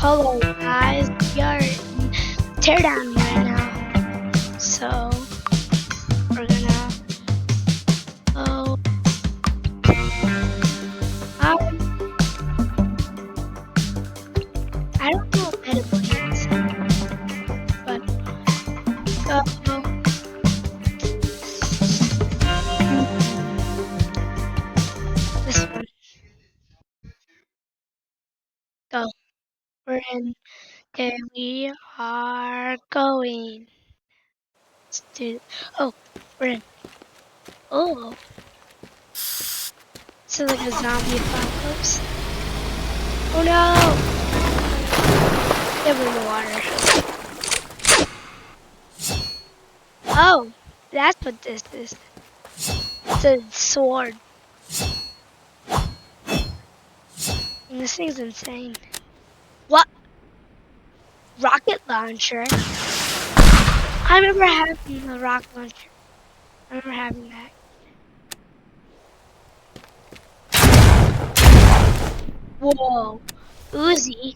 Hello guys, we are in Teardown right now. So we're gonna oh um I don't know how to play this, but go this one. Go. We're in. Okay, we are going. Let's do. Oh, we're in. Oh, this is like a zombie apocalypse. Oh no! Yeah, we're in the water. Oh, that's what this is. It's a sword. And this thing's insane. What? Rocket launcher? I remember having the rocket launcher. I remember having that. Whoa. Uzi.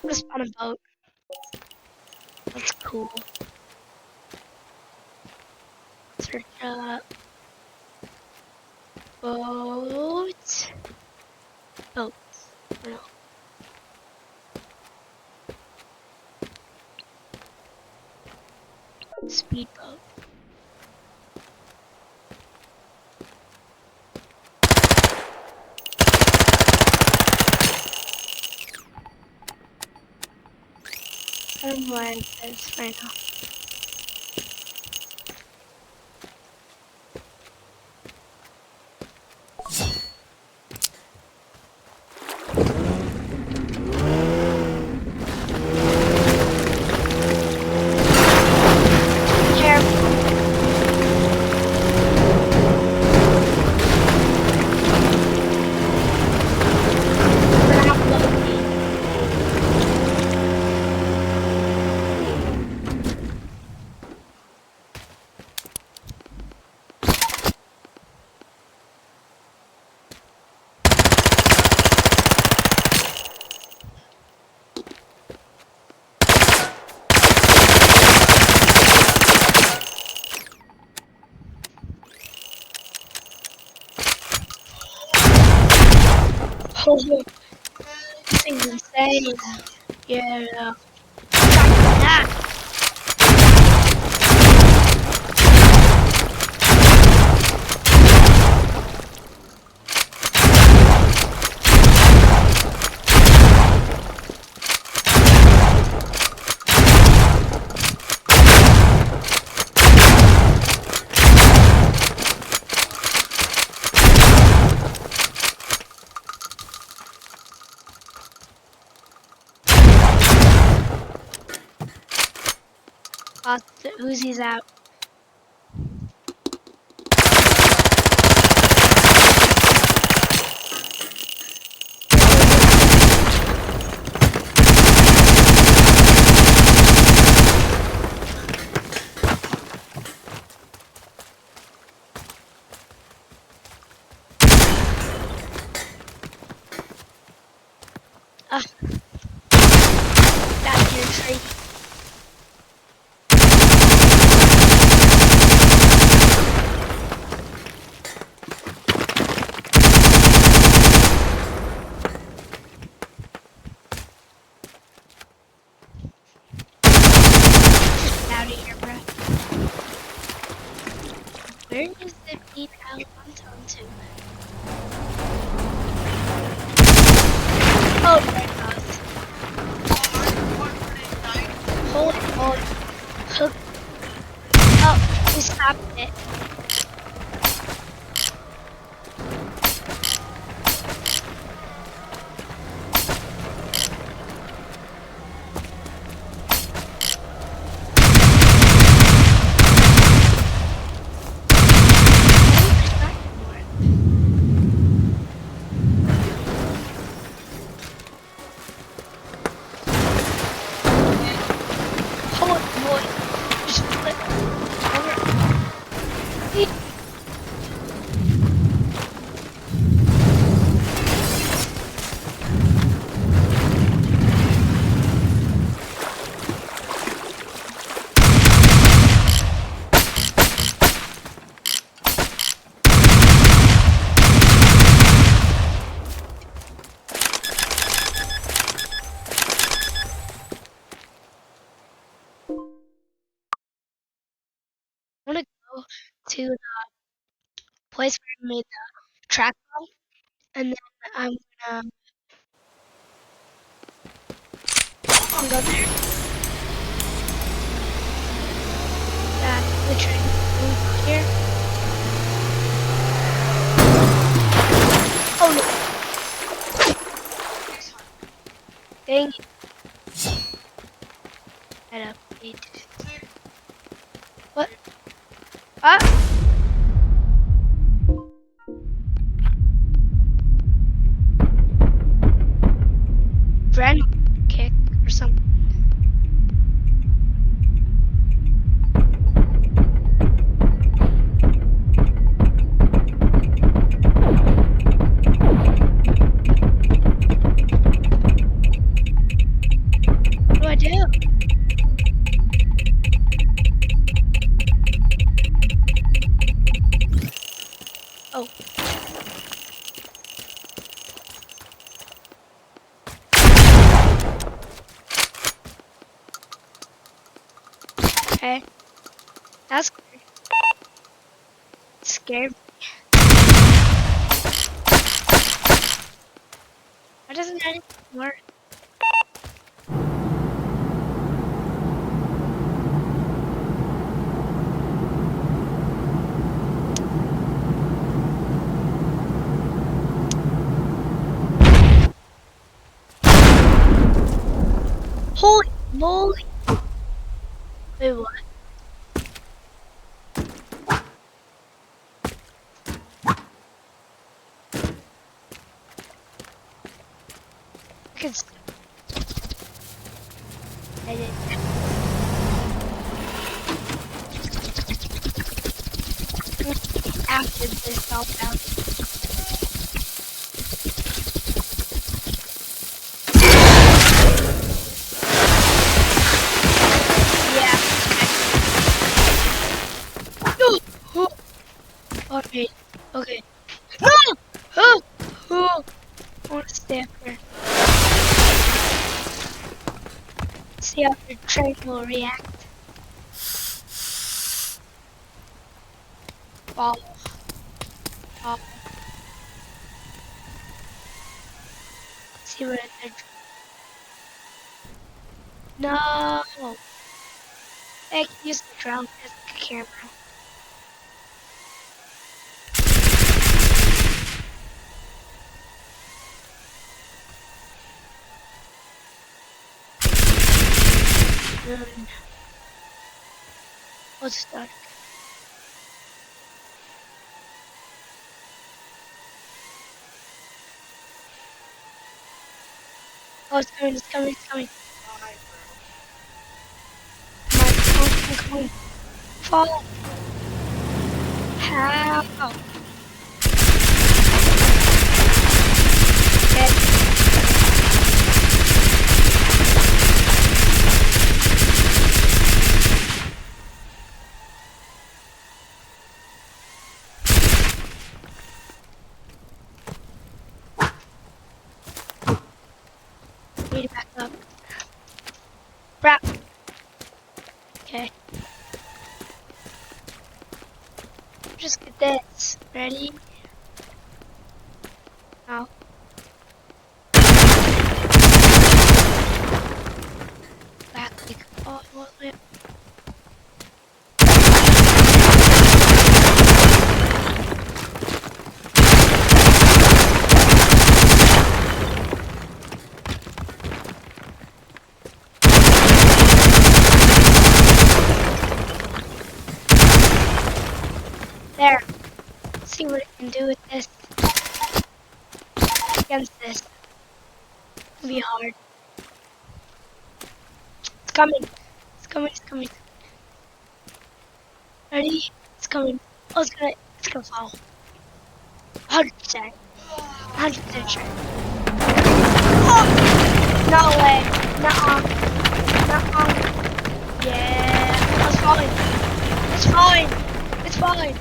Just on a boat. That's cool. Search up. Boat. Boats. No. Speedboat. I don't know why it says right now. Careful. We're not floating. Oh, this thing's insane. Yeah. Ah. The Uzi's out. Ah, that's your tree. Out of here, bro. Where is the beat out onto? Oh my god. Hold. Hook. Oh, we stopped it. to the place where I made the track bomb, and then I'm gonna go there. The train going here. Oh no! Dang it! That update. What? Ah! Random kick or something. What do I do? Oh. Okay. That's scared me. Why doesn't anything work? Holy moly! Wait, what? Because I did. After this fell down. Yeah. No! Okay. Okay. No! Oh! Oh! I want to stay up here. See how the train will react. Fall. Fall. See what it. No! I can use the drone as a camera. Let's start. Oh, it's coming, it's coming, it's coming. Come on. Fall. How? Okay. Need to back up. Crap. Okay. Just get this. Ready? Now. Back like all the way up. There. Let's see what it can do with this. Against this. It'll be hard. It's coming. It's coming. It's coming. Ready? It's coming. Oh, it's gonna fall. 100%. 100% sure. Oh! No way. Nuh-uh. Nuh-uh. Yeah. It's falling. It's falling. It's falling.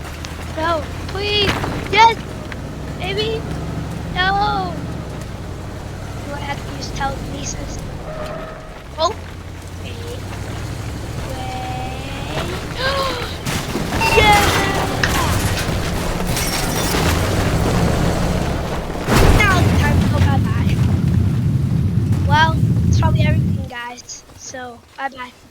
No. Please. Yes. Maybe. No. Do I have to use telekinesis? Oh. Wait. Wait. Yeah. probably everything, guys. So, bye bye.